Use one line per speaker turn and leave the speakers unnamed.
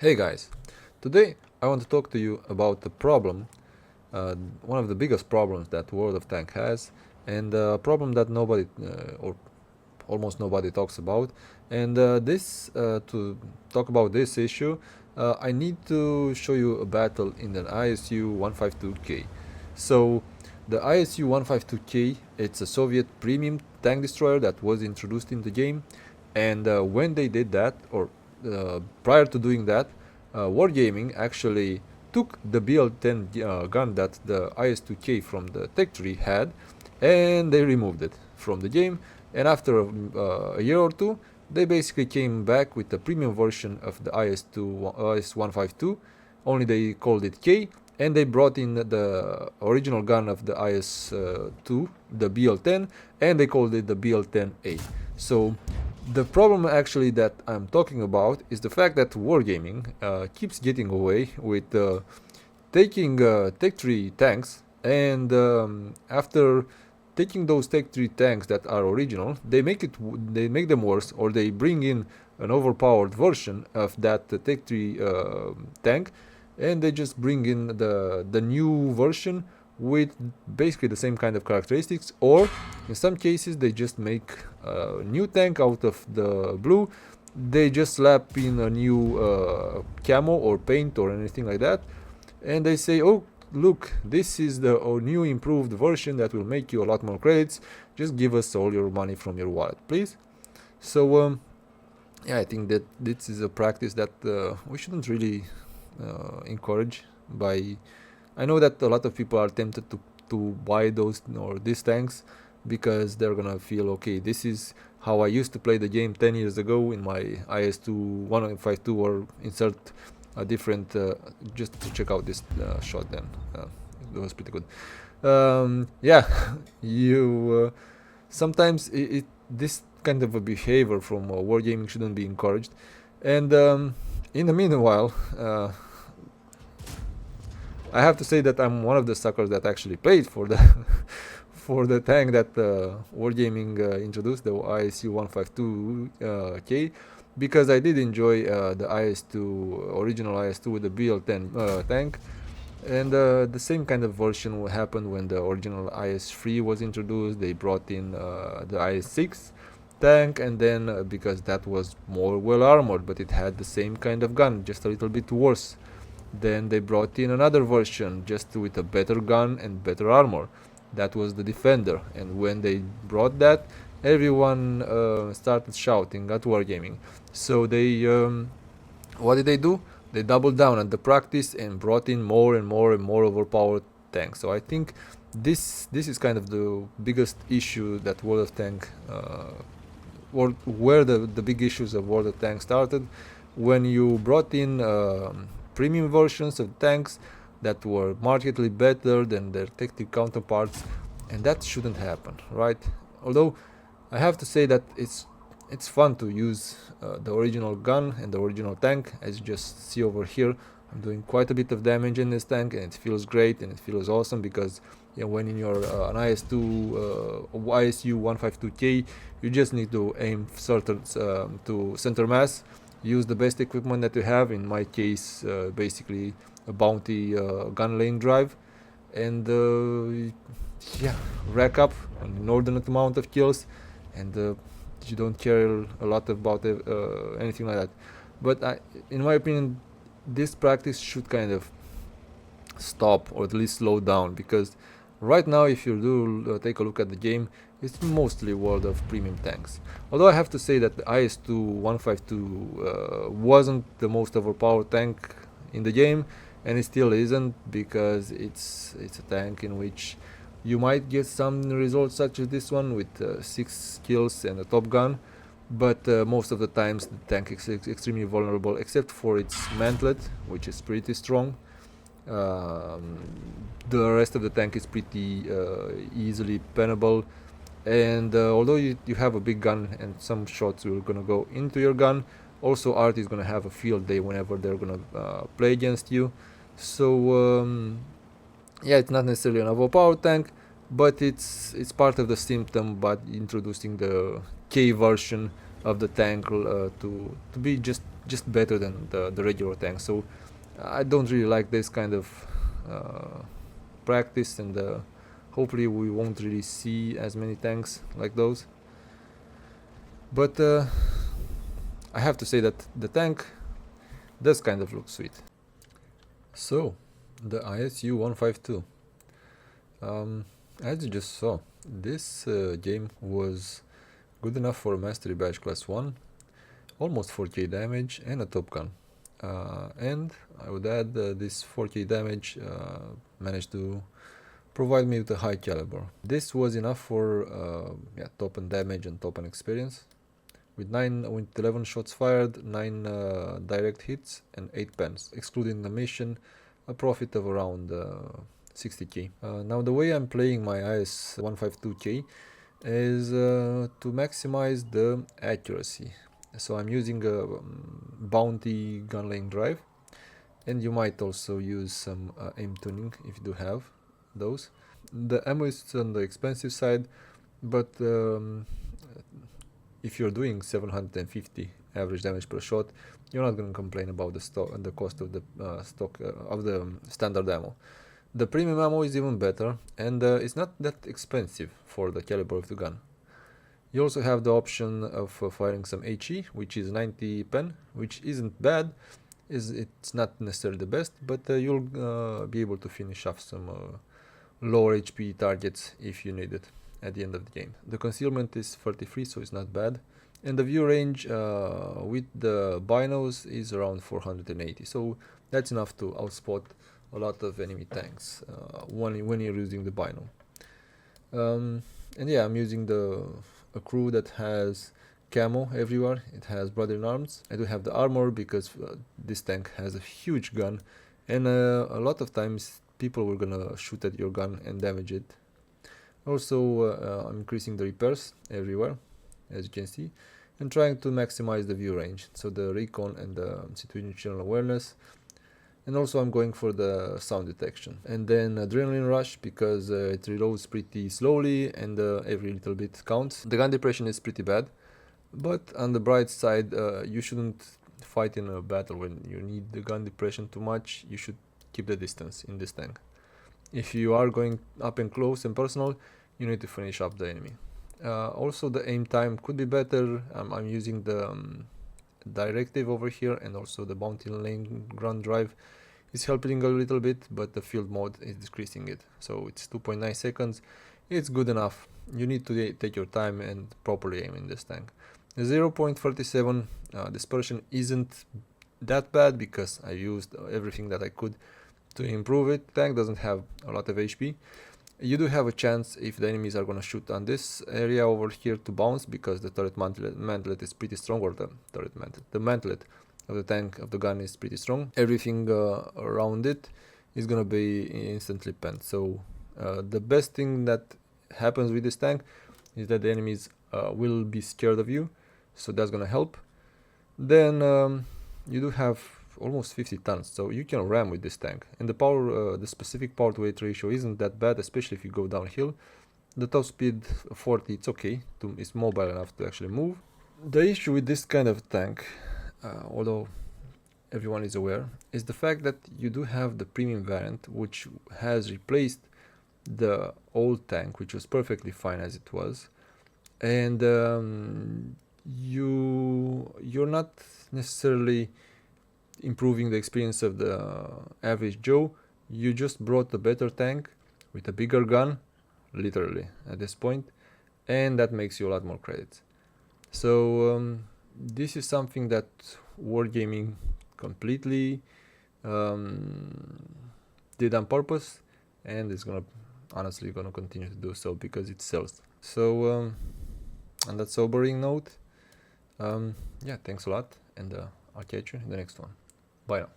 Hey guys, today I want to talk to you about the problem, one of the biggest problems that World of Tank has, and a problem that nobody or almost nobody talks about. And to talk about this issue, I need to show you a battle in an ISU 152K. So the ISU 152K, it's a Soviet premium tank destroyer that was introduced in the game, and when they did that, or prior to doing that, Wargaming actually took the BL-10 gun that the IS-2K from the tech tree had, and they removed it from the game. And after a year or two, they basically came back with the premium version of the IS-152. Only they called it K, and they brought in the original gun of the IS-2, the BL-10, and they called it the BL-10A. So the problem actually that I'm talking about is the fact that Wargaming keeps getting away with taking Tech 3 tanks, and after taking those Tech 3 tanks that are original, they make them worse, or they bring in an overpowered version of that Tech 3 tank, and they just bring in the new version with basically the same kind of characteristics, or in some cases they just make a new tank out of the blue. They just slap in a new camo or paint or anything like that, and they say, oh look, this is the new improved version that will make you a lot more credits, just give us all your money from your wallet, please. So yeah, I think that this is a practice that we shouldn't really encourage. I know that a lot of people are tempted to buy those or these tanks because they're gonna feel, okay, this is how I used to play the game 10 years ago in my IS2 152, or insert a different, just to check out this shot then. It was pretty good. Yeah, you sometimes this kind of a behavior from wargaming shouldn't be encouraged. And in the meanwhile, I have to say that I'm one of the suckers that actually paid for the for the tank that Wargaming introduced, the ISU 152K, because I did enjoy the IS2 original IS2 with the BL10 tank, and the same kind of version happened when the original IS3 was introduced. They brought in the IS6 tank, and then because that was more well armored, but it had the same kind of gun, just a little bit worse. Then they brought in another version just with a better gun and better armor. That was the Defender. And when they brought that, everyone started shouting at Wargaming. So they, what did they do? They doubled down on the practice and brought in more and more and more overpowered tanks. So I think this is kind of the biggest issue that World of Tank, or where the big issues of World of Tank started, when you brought in premium versions of tanks that were markedly better than their tactical counterparts, and that shouldn't happen, right? Although I have to say that it's fun to use the original gun and the original tank. As you just see over here, I'm doing quite a bit of damage in this tank, and it feels great and it feels awesome, because when in your an IS2 ISU 152K, you just need to aim certain to center mass, use the best equipment that you have, in my case basically a bounty gun lane drive, and yeah, rack up an inordinate amount of kills, and you don't care a lot about anything like that. But in my opinion, this practice should kind of stop, or at least slow down, because right now if you do take a look at the game, it's mostly world of premium tanks. Although I have to say that the IS2 152 wasn't the most overpowered tank in the game, and it still isn't, because it's a tank in which you might get some results such as this one with 6 kills and a top gun, but most of the times the tank is extremely vulnerable, except for its mantlet, which is pretty strong. The rest of the tank is pretty easily penable, and although you have a big gun and some shots will gonna go into your gun, also Art is gonna have a field day whenever they're gonna play against you. So yeah, it's not necessarily an overpowered tank, but it's part of the symptom, but introducing the K version of the tank to be just just better than the regular tank. So I don't really like this kind of practice, and hopefully we won't really see as many tanks like those. But I have to say that the tank does kind of look sweet. So, the ISU 152. As you just saw, this game was good enough for a Mastery Badge Class 1, almost 4k damage and a top gun. And I would add this 4k damage managed to provide me with a high caliber. This was enough for top end damage and top end experience. With 11 shots fired, 9 direct hits and 8 pens, excluding the mission, a profit of around 60k. Now the way I'm playing my IS-152K is to maximize the accuracy. So I'm using a bounty gun lane drive, and you might also use some aim tuning if you do have those. The ammo is on the expensive side, but if you're doing 750 average damage per shot, you're not going to complain about the cost of the of the standard ammo. The premium ammo is even better, and it's not that expensive for the caliber of the gun. You also have the option of firing some HE, which is 90 pen, which isn't bad. It's not necessarily the best, but you'll be able to finish off some lower HP targets if you need it at the end of the game. The concealment is 33, so it's not bad, and the view range with the binos is around 480, so that's enough to outspot a lot of enemy tanks when you're using the bino. And yeah, I'm using a crew that has camo everywhere. It has Brother in Arms. I do have the armor because this tank has a huge gun, and a lot of times people were gonna shoot at your gun and damage it. Also, I'm increasing the repairs everywhere, as you can see, and trying to maximize the view range, so the recon and the situational awareness. And also I'm going for the sound detection. And then adrenaline rush, because it reloads pretty slowly and every little bit counts. The gun depression is pretty bad, but on the bright side, you shouldn't fight in a battle when you need the gun depression too much. You should keep the distance in this tank. If you are going up and close and personal, you need to finish up the enemy. Also the aim time could be better. I'm using the directive over here, and also the bounty lane ground drive is helping a little bit, but the field mode is decreasing it, so it's 2.9 seconds. It's good enough. You need to take your time and properly aim in this tank. 0.37 dispersion isn't that bad because I used everything that I could to improve it. Tank doesn't have a lot of HP. You do have a chance, if the enemies are going to shoot on this area over here, to bounce, because the turret mantlet is pretty strong, or the mantlet of the tank of the gun is pretty strong. Everything around it is going to be instantly penned. So the best thing that happens with this tank is that the enemies will be scared of you, so that's going to help. Then you do have almost 50 tons, so you can ram with this tank, and the power, the specific power to weight ratio isn't that bad, especially if you go downhill. The top speed 40, it's okay, it's mobile enough to actually move. The issue with this kind of tank, although everyone is aware, is the fact that you do have the premium variant, which has replaced the old tank, which was perfectly fine as it was, and you're not necessarily improving the experience of the average Joe. You just brought a better tank with a bigger gun, literally at this point, and that makes you a lot more credits. So this is something that Wargaming completely did on purpose, and it's honestly gonna continue to do so because it sells. So on that sobering note, yeah, thanks a lot, and I'll catch you in the next one. Bye now.